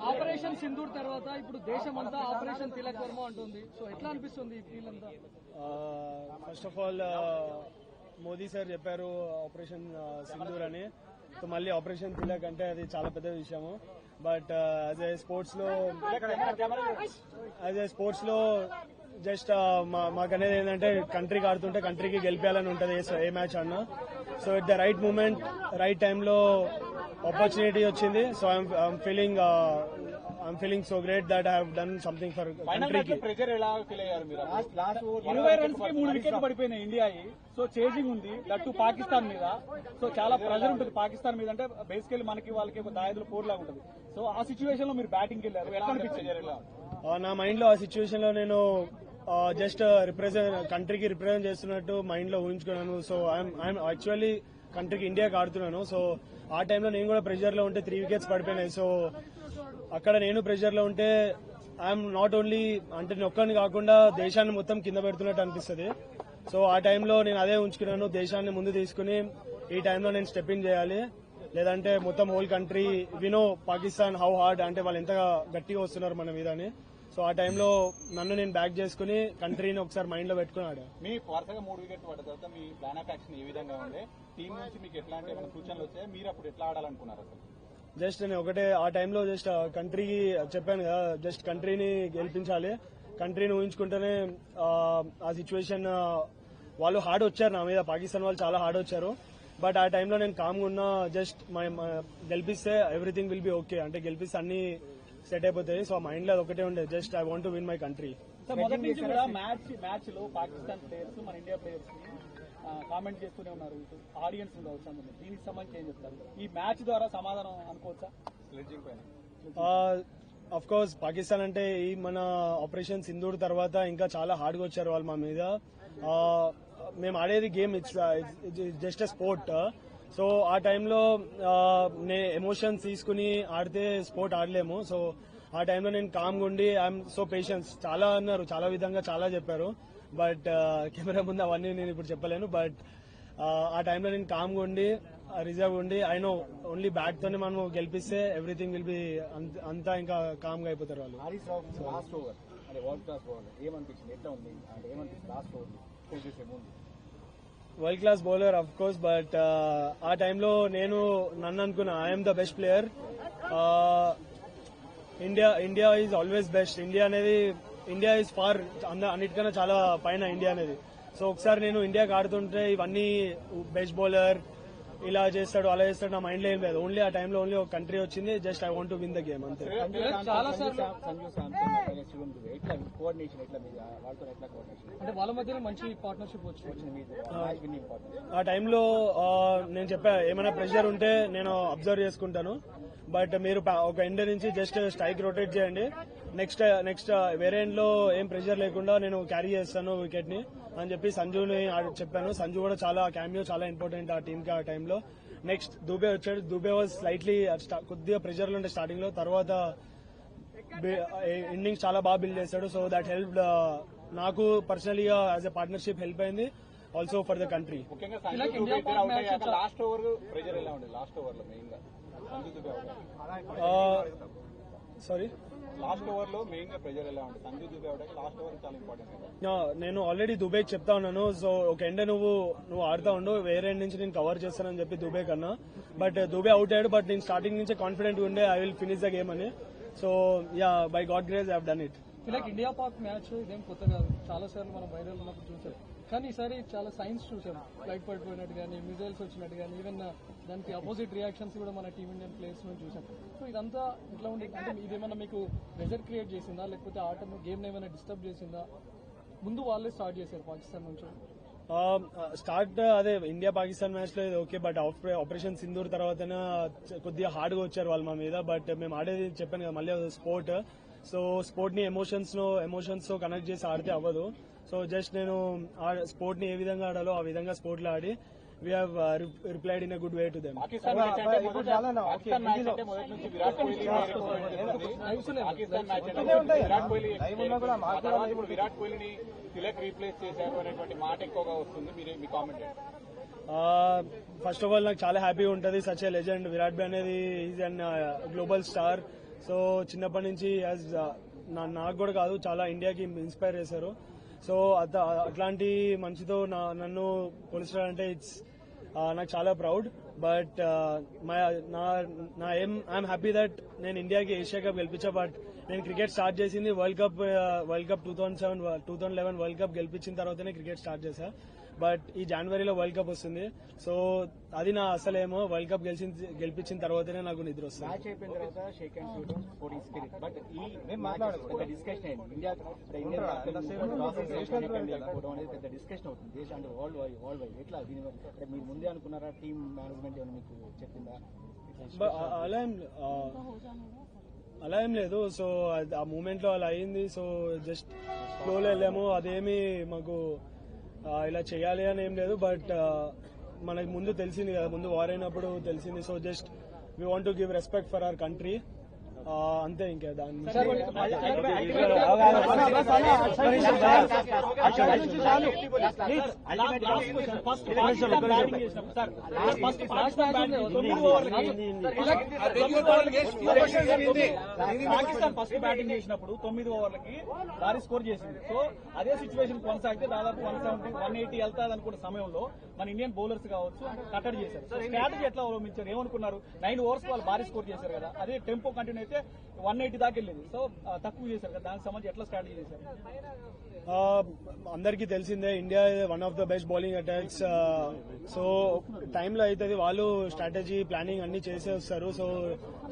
Operation Sindoor తర్వాత ఇప్పుడు దేశం అంతా ఆపరేషన్ తిలక్ వర్మ అంటుంది. సో ఎట్లా అనిపిస్తుంది ఈ ఫీల్ అంతా? First of all Modi sir చెప్పారు ఆపరేషన్ సింధూర్ అని. సో మళ్ళీ ఆపరేషన్ తిలక్ అంటే అది చాలా పెద్ద విషయము. బట్ యాజ్ ఏ స్పోర్ట్స్ లో జస్ట్ మాకనేది ఏంటంటే కంట్రీకి ఆడుతుంటే కంట్రీకి గెలిపేయాలని ఉంటుంది ఏ మ్యాచ్ అన్నా. So at the right moment right టైంలో ఆపర్చునిటీ వచ్చింది. So I'm feeling so great that I have done something for కంట్రీకి. ప్రెజర్ ఎలా ఫీల్ అయ్యారు మీరు? 20 రన్స్ కి 3 వికెట్లు పడిపోయినాయి ఇండియా. సో చేజింగ్ ఉంది దట్టు పాకిస్తాన్ మీద. సో చాలా ప్రెజర్ ఉంటుంది పాకిస్తాన్ మీద. అంటే బేసికల్లీ మనకి వాళ్ళకి దాయదులు పోర్లాగా ఉంటుంది. సో ఆ సిచ్యువేషన్ లో మీరు బ్యాటింగ్ వెళ్ళారు, ఎలా అనిపించారు? నా మైండ్ లో ఆ సిచ్యువేషన్ లో నేను జస్ట్ కంట్రీకి రిప్రజెంట్ చేస్తున్నట్టు మైండ్ లో ఊహించుకున్నాను. సో ఐఎమ్ యాక్చువల్లీ కంట్రీకి ఇండియాకి ఆడుతున్నాను. సో ఆ టైంలో నేను కూడా ప్రెషర్ లో ఉంటే 3 వికెట్స్ పడిపోయినాయి. సో అక్కడ నేను ప్రెషర్ లో ఉంటే ఐఎమ్ నాట్ ఓన్లీ అంటే నేను ఒక్కడిని కాకుండా దేశాన్ని మొత్తం కింద పెడుతున్నట్టు అనిపిస్తుంది. సో ఆ టైంలో నేను అదే ఉంచుకున్నాను, దేశాన్ని ముందు తీసుకుని ఈ టైంలో నేను స్టెప్ ఇన్ చేయాలి. లేదంటే మొత్తం హోల్ కంట్రీ వినో పాకిస్తాన్ హౌ హార్డ్ అంటే వాళ్ళు ఎంత గట్టిగా వస్తున్నారు మన మీద అని. సో ఆ టైంలో నన్ను నేను బ్యాక్ చేసుకుని కంట్రీని ఒకసారి మైండ్ లో పెట్టుకున్నాడు. మీ వరుసగా 3 వికెట్లు పడ్డ తర్వాత మీ ప్లాన్ ఆఫ్ యాక్షన్ ఏ విధంగా ఉండే? టీం నుంచి మీకు ఎట్లాంటి ఏమైనా సూచనలు వచ్చాయి? మీరు అప్పుడు ఎట్లా ఆడాలనుకున్నారు అసలు? జస్ట్ నేను ఒకటే ఆ టైంలో జస్ట్ కంట్రీకి చెప్పాను కదా, జస్ట్ కంట్రీని గెలిపించాలి. కంట్రీని ఊహించుకుంటేనే ఆ సిచ్యువేషన్ వాళ్ళు హార్డ్ వచ్చారు నా మీద, పాకిస్తాన్ వాళ్ళు చాలా హార్డ్ వచ్చారు. బట్ ఆ టైంలో నేను కామ్గా ఉన్నా. జస్ట్ గెలిపిస్తే ఎవ్రీథింగ్ విల్ బి ఓకే, అంటే గెలిపిస్తే అన్ని సెట్ అయిపోతాయి. సో మైండ్ లో ఒకటే ఉండే, just I want to win my country. మొదటి నుంచి కూడా మ్యాచ్ లో పాకిస్తాన్ ప్లేయర్స్ మన ఇండియా ప్లేయర్స్ కామెంట్ చేస్తూనే ఉన్నారు. ఆడియన్స్ ఉండవచ్చు, దీనికి సంబంధించి ఏం చెప్తారు? ఈ మ్యాచ్ ద్వారా సమాధానం అనుకోవచ్చా? అఫ్ కోర్స్ పాకిస్తాన్ అంటే ఈ మన ఆపరేషన్ సింధూర్ తర్వాత ఇంకా చాలా హార్డ్గా వచ్చారు వాళ్ళు మా మీద. మేము ఆడేది game, it's just a sport. So ఆ టైంలో ఎమోషన్స్ తీసుకుని ఆడితే స్పోర్ట్ ఆడలేము. సో ఆ టైంలో నేను కామ్గా ఉండి ఐఎమ్ సో పేషెన్స్ చాలా అన్నారు, చాలా విధంగా చాలా చెప్పారు. బట్ కెమెరా ముందు అవన్నీ నేను ఇప్పుడు చెప్పలేను. బట్ ఆ టైంలో నేను కామ్గా ఉండి రిజర్వ్ ఉండి ఐ నో ఓన్లీ బ్యాట్ తోనే మనం గెలిపిస్తే ఎవ్రీథింగ్ విల్ బి అంతా ఇంకా కామ్గా అయిపోతారు వాళ్ళు. World class bowler of course, but ఆ టైంలో నేను నన్ను అనుకున్నా I'm the best player. India is always best. India is far అన్నిటికన్నా చాలా పైన ఇండియా అనేది. సో ఒకసారి నేను ఇండియాకి ఆడుతుంటే ఇవన్నీ బెస్ట్ బౌలర్ ఇలా చేస్తాడు అలా చేస్తాడు నా మైండ్ లో ఏం లేదు. ఓన్లీ ఆ టైంలో ఓన్లీ ఒక కంట్రీ వచ్చింది, just I want to win the game అంతే. అంటే వాళ్ళ మధ్య మంచి పార్ట్నర్షిప్ వచ్చింది. ఆ టైంలో నేను చెప్పా ఏమైనా ప్రెషర్ ఉంటే నేను అబ్జర్వ్ చేసుకుంటాను. బట్ మీరు ఒక ఎండ్ నుంచి జస్ట్ స్ట్రైక్ రొటేట్ చేయండి, నెక్స్ట్ వేరే ఎండ్ లో ఏం ప్రెషర్ లేకుండా నేను క్యారీ చేస్తాను వికెట్ ని అని చెప్పి సంజుని చెప్పాను. సంజు కూడా చాలా క్యామియో చాలా ఇంపార్టెంట్ ఆ టీమ్ కి ఆ టైంలో. నెక్స్ట్ దుబే వచ్చాడు. దుబే వాజ్ స్లైట్లీ కొద్దిగా ప్రెషర్ లో ఉండే స్టార్టింగ్ లో, తర్వాత ఇన్నింగ్స్ చాలా బాగా బిల్డ్ చేశాడు. సో దట్ హెల్ప్ నాకు పర్సనలీ గా యాజ్ ఎ పార్ట్నర్షిప్ హెల్ప్ అయింది, also for the country. Last over pressure ఎలా ఉండేది? లాస్ట్ ఓవర్ లో మెయిన్ గా సారీ లాస్ట్ ఓవర్ లో మెయిన్ గా ప్రెషర్ ఎలా ఉంటుంది? సంజు దుబే అవడానికి లాస్ట్ ఓవర్ చాలా ఇంపార్టెంట్. నేను ఆల్రెడీ దుబే చెప్తా ఉన్నాను. సో ఒక ఎండ్ నువ్వు ఆడుతా ఉండు, వేరే ఎండ్ నుంచి నేను కవర్ చేస్తానని చెప్పి దుబే కన్నా. బట్ దుబే అవుట్ అయ్యాడు. బట్ నేను స్టార్టింగ్ నుంచే కాన్ఫిడెంట్ ఉండే I will finish the game అని. So yeah, by God grace I have done it. Like India Pak match ఇదేం కొత్త కాదు, చాలా సార్లు మనం వైరల్ ఉన్నప్పుడు చూసాం. కానీ ఈసారి చాలా సైన్స్ చూసాం, ఫ్లైట్ పడిపోయినట్టు కానీ మిజైల్స్ వచ్చినట్టు కానీ ఈవెన్ దానికి అపోజిట్ రియాక్షన్స్ కూడా మన టీమ్ ఇండియన్ ప్లేయర్స్ నుంచి చూసాం. సో ఇదంతా ఇట్లా ఉండే అంటే ఇదేమన్నా మీకు ప్రెజర్ క్రియేట్ చేసిందా, లేకపోతే ఆటను గేమ్ ఏమైనా డిస్టర్బ్ చేసిందా? ముందు వాళ్ళే స్టార్ట్ చేశారు పాకిస్తాన్ నుంచి. స్టార్ట్ అదే ఇండియా పాకిస్తాన్ మ్యాచ్ లో ఓకే, బట్ ఆపరేషన్ సింధూర్ తర్వాత కొద్దిగా హార్డ్ గా వచ్చారు వాళ్ళు మా మీద. బట్ మేము ఆడేది చెప్పాను కదా మళ్ళీ స్పోర్ట్. సో స్పోర్ట్ ని ఎమోషన్స్ తో కనెక్ట్ చేసి ఆడితే అవ్వదు. సో జస్ట్ నేను స్పోర్ట్ ని ఏ విధంగా ఆడాలో ఆ విధంగా స్పోర్ట్ లో ఆడి we have replied in a good way to them. Pakistan match అంటే పాకిస్తాన్ మ్యాచ్ అంటే మొదటి నుంచి విరాట్ కోహ్లీ పాకిస్తాన్ మ్యాచ్ అంటే విరాట్ కోహ్లీ ఆ తర్వాత ఇప్పుడు విరాట్ కోహ్లీని తిలక్ రీప్లేస్ చేశారు అనేటువంటి మాట ఎక్కువగా వస్తుంది. మీరు మీ కామెంట్ ఫస్ట్ ఆఫ్ ఆల్ నాకు చాలా హ్యాపీగా ఉంటుంది. సచ్ ఏ లెజెండ్ విరాట్ భాయ్ అనేది is an global star. So చిన్నప్పటి నుంచి నాకు కూడా కాదు చాలా ఇండియాకి ఇన్స్పైర్ చేశారు. సో అట్లాంటి మంచితో నన్ను పోలిస్తారంటే ఇట్స్ నాకు చాలా ప్రౌడ్. బట్ నా ఐఎమ్ హ్యాపీ దట్ నేను ఇండియాకి ఏషియా కప్ గెలిపించా. బట్ నేను క్రికెట్ స్టార్ట్ చేసింది వరల్డ్ కప్ 2011 వరల్డ్ కప్ గెలిపించిన తర్వాతనే క్రికెట్ స్టార్ట్ చేశా. బట్ ఈ జనవరిలో వరల్డ్ కప్ వస్తుంది. సో అది నా అసలేమో వరల్డ్ కప్ గెలిపించిన తర్వాతనే నాకు నిద్ర వస్తుంది. మ్యాచ్ అయిపోయిన తర్వాత shake hands sporting spirit. But ఈ డిస్కషన్ ఇండియా పెద్ద డిస్కషన్ అవుతుంది దేశం అంటే వరల్డ్ వైడ్. ఎట్లా దీని అంటే మీరు ముందే అనుకున్నారా? టీమ్ మేనేజ్మెంట్ ఏమైనా మీకు చెప్పిందా? అలా ఏం లేదు. సో ఆ మూమెంట్ లో అలా అయింది. సో జస్ట్ ఫ్లోలో వెళ్ళాము. అదేమి మాకు ఇలా చేయాలి అని ఏం లేదు. బట్ మనకి ముందు తెలిసింది కదా, ముందు వార్ అయినప్పుడు తెలిసింది. So just we want to give respect for our country, అంతే. ఇంకా దాని పాకిస్తాన్ ఫస్ట్ బ్యాటింగ్ చేసినప్పుడు 9 ఓవర్లకి భారీ స్కోర్ చేసింది. సో అదే సిచ్యువేషన్ కొనసాగితే దాదాపు 170, 180 వెళ్తాది అనుకున్న సమయంలో మన ఇండియన్ బౌలర్స్ కావచ్చు కట్టడి చేశారు. స్ట్రాటజీ ఎట్లా అవలంబించారు? ఏమనుకున్నారు? 9 ఓవర్స్ వాళ్ళు భారీ స్కోర్ చేశారు కదా, అదే టెంపో కంటిన్యూ అయితే 180 దాకా వెళ్ళింది. సో తక్కువ చేశారు కదా, దానికి సంబంధించి ఎట్లా స్ట్రాటజీ చేశారు? అందరికీ తెలిసిందే India one of the best bowling attacks. So టైంలో అవుతుంది, వాళ్ళు స్ట్రాటజీ ప్లానింగ్ అన్ని చేసే వస్తారు. సో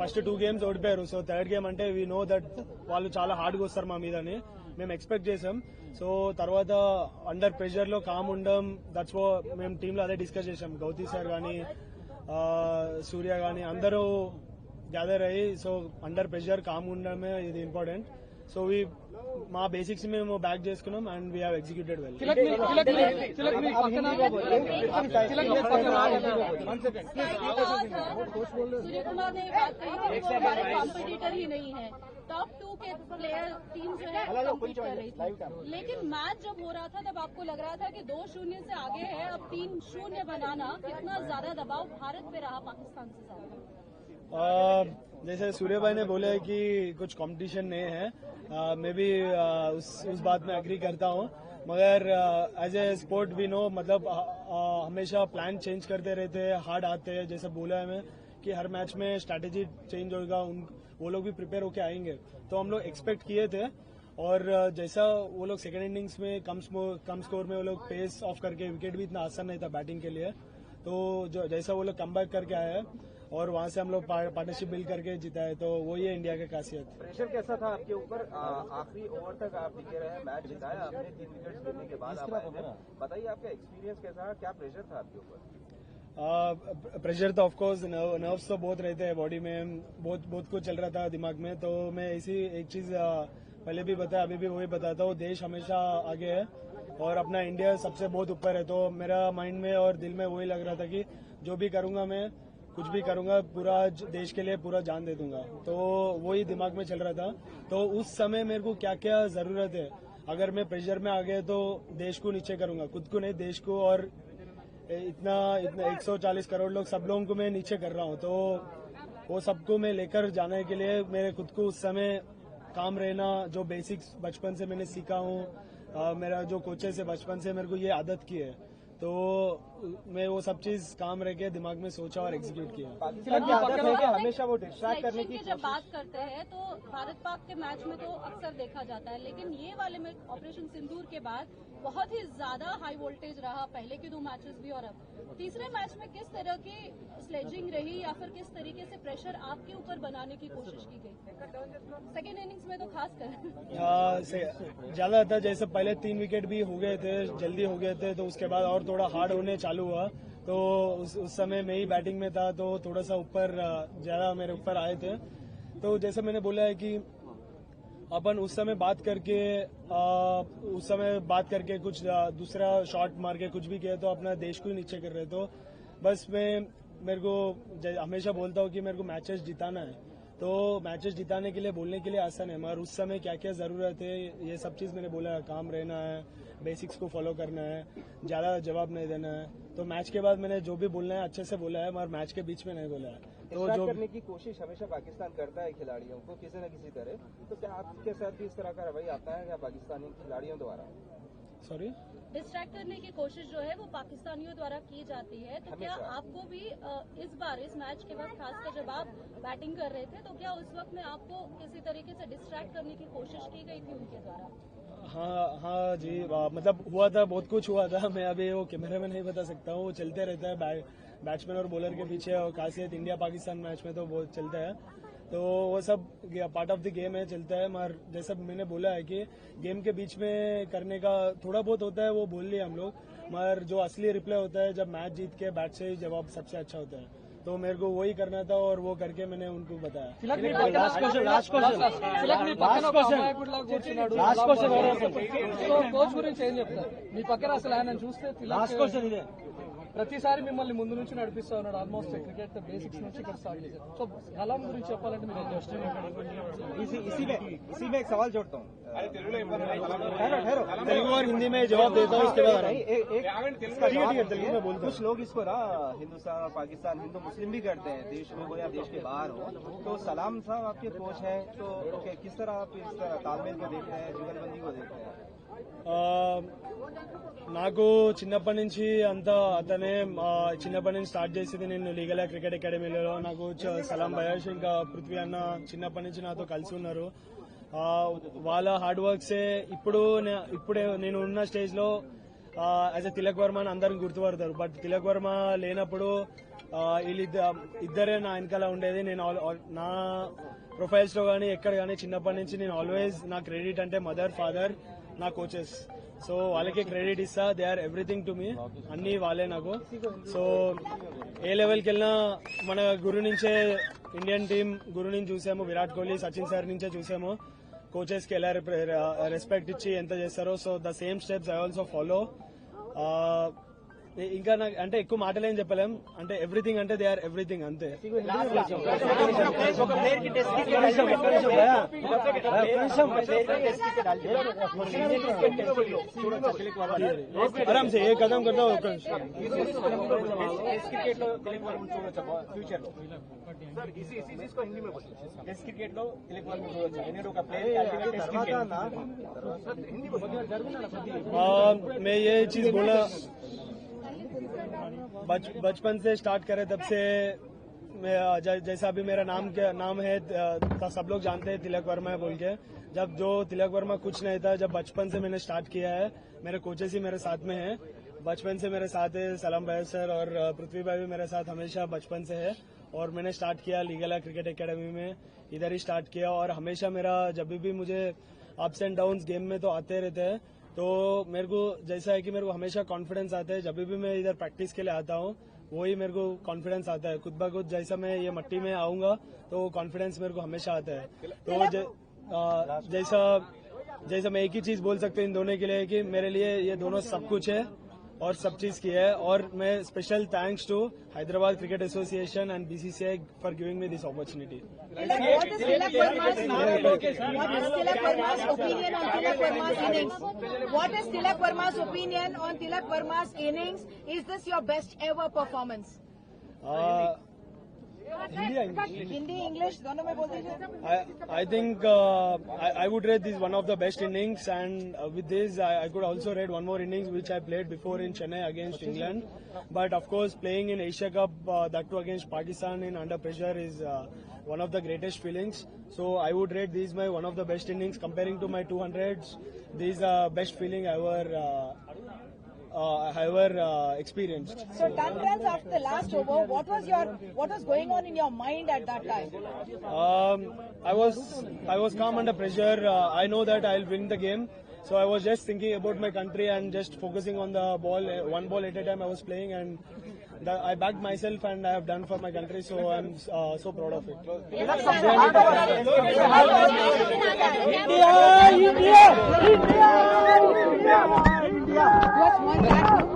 ఫస్ట్ 2 గేమ్స్ ఓడిపోయారు. సో థర్డ్ గేమ్ అంటే వీ నో దట్ వాళ్ళు చాలా హార్డ్గా వస్తారు మా మీదని మేము ఎక్స్పెక్ట్ చేసాం. సో తర్వాత అండర్ ప్రెషర్ లో కామ్ ఉండడం, దట్స్ మేము టీంలో అదే డిస్కస్ చేసాం. గౌతీ సార్ కానీ సూర్య కానీ అందరూ గ్యాదర్ అయ్యి, సో అండర్ ప్రెషర్ కామ్ ఉండడమే ఇది ఇంపార్టెంట్. సో మా బేసిక్స్ మేము బ్యాక్ చేసుకున్నాం and we have executed well. Surya Kumar ने बात कही कि वो हमारे कॉम्पिटिटर ही नहीं है, टॉप 2 के प्लेयर टीम जो है कम्पीट कर रही थी. लेकिन मैच जब हो रहा था तब आपको लग रहा था कि 2-0 से आगे है, अब 3-0 बनाना कितना ज्यादा दबाव भारत पे रहा पाकिस्तान से ज्यादा? जैसे सूर्य भाई ने बोले कि कुछ कंपटीशन नहीं है, मैं भी उस बात में एग्री करता हूँ. मगर एज ए स्पोर्ट भी नो, मतलब हमेशा प्लान चेंज करते रहते हैं, हार्ड आते हैं. जैसे बोला है मैं कि हर मैच में स्ट्रैटेजी चेंज होगा, वो लोग भी प्रिपेयर होके आएंगे. तो हम लोग एक्सपेक्ट किए थे. और जैसा वो लोग सेकेंड इनिंग्स में कम स्कोर में वो लोग पेस ऑफ करके, विकेट भी इतना आसान नहीं था बैटिंग के लिए. तो जो जैसा वो लोग कमबैक करके आए हैं और वहां से हम लोग पार्टनरशिप बिल्ड करके जीता है, तो वही है इंडिया की खासियत. प्रेशर कैसा था आपके ऊपर? आखिरी ओवर तक आप टिके रहे, मैच जिताया आपने, 3 विकेट लेने के बाद आप आए थे. बताइए आपका एक्सपीरियंस कैसा है, क्या प्रेशर था आपके ऊपर? प्रेशर तो ऑफकोर्स नर्व्स तो बहुत रहते हैं बॉडी में, बहुत कुछ चल रहा था दिमाग में. तो मैं ऐसी एक चीज पहले भी बताया, अभी भी वही बताता हूँ, देश हमेशा आगे है और अपना इंडिया सबसे बहुत ऊपर है. तो मेरा माइंड में और दिल में वही लग रहा था कि जो भी करूंगा मैं, कुछ भी करूंगा, पूरा देश के लिए पूरा जान दे दूंगा. तो वही दिमाग में चल रहा था. तो उस समय मेरे को क्या क्या जरूरत है, अगर मैं प्रेशर में आ गया तो देश को नीचे करूंगा, खुद को नहीं, देश को. और इतना 140 करोड़ लोग, सब लोगों को मैं नीचे कर रहा हूँ. तो वो सबको मैं लेकर जाने के लिए मेरे खुद को उस समय काम रहना, जो बेसिक्स बचपन से मैंने सीखा हूँ, मेरा जो कोचेस है बचपन से मेरे को ये आदत की है. तो मैं वो सब चीज काम रह के दिमाग में सोचा और एग्जीक्यूट किया. हमेशा वो डिस्ट्रैक्ट करने की जब बात करते हैं तो भारत पाक के मैच में तो अक्सर देखा जाता है, लेकिन ये वाले में ऑपरेशन सिंदूर के बाद बहुत ही ज्यादा हाई वोल्टेज रहा, पहले के 2 मैचेस भी और अब तीसरे मैच में किस तरह की स्लेजिंग रही या फिर किस तरीके से प्रेशर आपके ऊपर बनाने की कोशिश की गई सेकेंड इनिंग्स में, तो खास कर ज्यादा था. जैसे पहले 3 विकेट भी हो गए थे, जल्दी हो गए थे, तो उसके बाद और थोड़ा हार्ड होने चालू हुआ. तो उस समय मैं ही बैटिंग में था, तो थोड़ा सा ऊपर ज्यादा मेरे ऊपर आए थे. तो जैसे मैंने बोला है कि अपन उस समय बात करके कुछ दूसरा शॉट मार के कुछ भी किया तो अपना देश को ही नीचे कर रहे। तो बस मेरे को हमेशा बोलता हूँ कि मेरे को मैचेस जिताना है, तो मैचेस जिताने के लिए बोलने के लिए आसान है, मगर उस समय क्या क्या जरूरत है ये सब चीज मैंने बोला। काम रहना है, बेसिक्स को फॉलो करना है, ज्यादा जवाब नहीं देना है। तो मैच के बाद मैंने जो भी बोलना है अच्छे से बोला है, मगर मैच के बीच में नहीं बोला है। तो जो करने की कोशिश हमेशा पाकिस्तान करता है खिलाड़ियों को किसी न किसी तरह, तो क्या आपके साथ भी इस तरह का रवैया आता है क्या पाकिस्तानी खिलाड़ियों द्वारा? सॉरी, डिस्ट्रैक्ट करने की कोशिश जो है वो पाकिस्तानियों द्वारा की जाती है, तो क्या आपको भी इस बार इस मैच के बाद खासकर जब आप बैटिंग कर रहे थे तो क्या उस वक्त में आपको किसी तरीके से डिस्ट्रैक्ट करने की कोशिश की गई थी उनके द्वारा? हाँ जी, मतलब हुआ था, बहुत कुछ हुआ था। मैं अभी वो कैमरे में नहीं बता सकता हूँ। वो चलते रहता है बैट्समैन और बॉलर के पीछे, और खासियत इंडिया पाकिस्तान मैच में तो बहुत चलता है। तो वो सब पार्ट ऑफ द गेम है, चलता है। मगर जैसा मैंने बोला है कि गेम के बीच में करने का थोड़ा बहुत होता है, वो बोल लिया हम लोग, मगर जो असली रिप्ले होता है जब मैच जीत के बैट से ही जवाब सबसे अच्छा होता है। तो मेरे को वही करना था और वो करके मैंने उनको बताया। కోచ్ గురించి ఏం చెప్తారు? మీ పక్కన అసలు ఆయన చూస్తే ప్రతిసారి మిమ్మల్ని ముందు నుంచి నడిపిస్తా ఉన్నాడు, ఆల్మోస్ట్ క్రికెట్ బేసిక్స్ నుంచి ఇక్కడ స్టార్ట్ చేశారు. సో కలాం గురించి చెప్పాలంటే మీరు इसी में एक सवाल जोड़ता हूँ। तेलुगु और हिंदी में जवाब देता हूँ, उसके बाद तेलुगु में बोलता हूँ। कुछ लोग इसको ना हिंदुस्तान और पाकिस्तान हिंदू मुस्लिम भी करते हैं, देश में हो या देश के बाहर हो। तो सलाम साहब आपके कोच हैं, तो किस तरह आप इस तरह तालमेल को देखते हैं, जुगलबंदी को देखते हैं? నాకు చిన్నప్పటి నుంచి అంతా అతనే చిన్నప్పటి నుంచి స్టార్ట్ చేసింది. నేను లీగల్ క్రికెట్ అకాడమీలో నాకు సలాం భయాష్ ఇంకా పృథ్వీ అన్న చిన్నప్పటి నుంచి నాతో కలిసి ఉన్నారు. వాళ్ళ హార్డ్ వర్క్సే ఇప్పుడే నేను ఉన్న స్టేజ్ లో యాజ్ ఎ తిలక్ వర్మ అని అందరిని గుర్తుపడతారు. బట్ తిలక్ వర్మ లేనప్పుడు ఇద్దరే నా వెనకాల ఉండేది. నేను నా ప్రొఫైల్స్ లో గానీ ఎక్కడ గానీ చిన్నప్పటి నుంచి నేను ఆల్వేస్ నా క్రెడిట్ అంటే మదర్, ఫాదర్, నా కోచెస్. సో వాళ్ళకే క్రెడిట్ ఇస్తా. They are everything to me, అన్ని వాళ్ళే నాకు. సో ఏ లెవెల్కి వెళ్ళినా మన గురు నుంచే, ఇండియన్ టీం గురు నుంచి చూసాము, విరాట్ కోహ్లీ, సచిన్ సార్ నుంచే చూసాము కోచెస్ కి ఎలా రెస్పెక్ట్ ఇచ్చి ఎంత చేస్తారో. So the same steps I also follow. ఇంకా నాకు అంటే ఎక్కువ మాటలేం చెప్పలేం, అంటే ఎవ్రీథింగ్ అంటే దే ఆర్ ఎవ్రీథింగ్ అంతే. आराम से एक कदम करता हूँ फ्यूचर इसको हिंदी में टेस्ट क्रिकेट लो मैं ये चीज बोला, बचपन से स्टार्ट करे तब से जैसा अभी मेरा नाम है सब लोग जानते हैं तिलक वर्मा है बोल के। जब जो तिलक वर्मा कुछ नहीं था, जब बचपन से मैंने स्टार्ट किया है, मेरे कोचेस ही मेरे साथ में है, बचपन से मेरे साथ है। सलाम भाई सर और पृथ्वी भाई भी मेरे साथ हमेशा बचपन से है। और मैंने स्टार्ट किया लीगल क्रिकेट एकेडमी में, इधर ही स्टार्ट किया। और हमेशा मेरा जब भी मुझे अप्स एंड डाउन्स गेम में तो आते रहते हैं, तो मेरे को जैसा है कि मेरे को हमेशा कॉन्फिडेंस आता है। जब भी मैं इधर प्रैक्टिस के लिए आता हूँ, वही मेरे को कॉन्फिडेंस आता है खुद ब खुद। जैसा मैं ये मट्टी में आऊंगा तो कॉन्फिडेंस मेरे को हमेशा आता है। तो जैसा मैं एक ही चीज बोल सकता हूँ इन दोनों के लिए कि मेरे लिए ये दोनों सब कुछ है और सब चीज की है। और मैं special thanks to Hyderabad cricket association and BCCI for giving me this opportunity. What is Tilak Verma's opinion on Tilak Verma's innings? What is Tilak Verma's opinion on Tilak Verma's innings? Is this your best ever performance? Hindi English दोनों में बोल दीजिए. I think I would rate this one of the best innings, and with this I could also rate one more innings which I played before in Chennai against England. But of course, playing in Asia Cup, that too against Pakistan in under pressure, is one of the greatest feelings. So I would rate these my one of the best innings. Comparing to my 200s, these are best feeling I ever experienced. So 10 runs after the last over, what was going on in your mind at that time? I was calm under pressure. I know that I'll win the game. So I was just thinking about my country and just focusing on the ball, one ball at a time I was playing, and I backed myself and I have done for my country, so I'm so proud of it. India!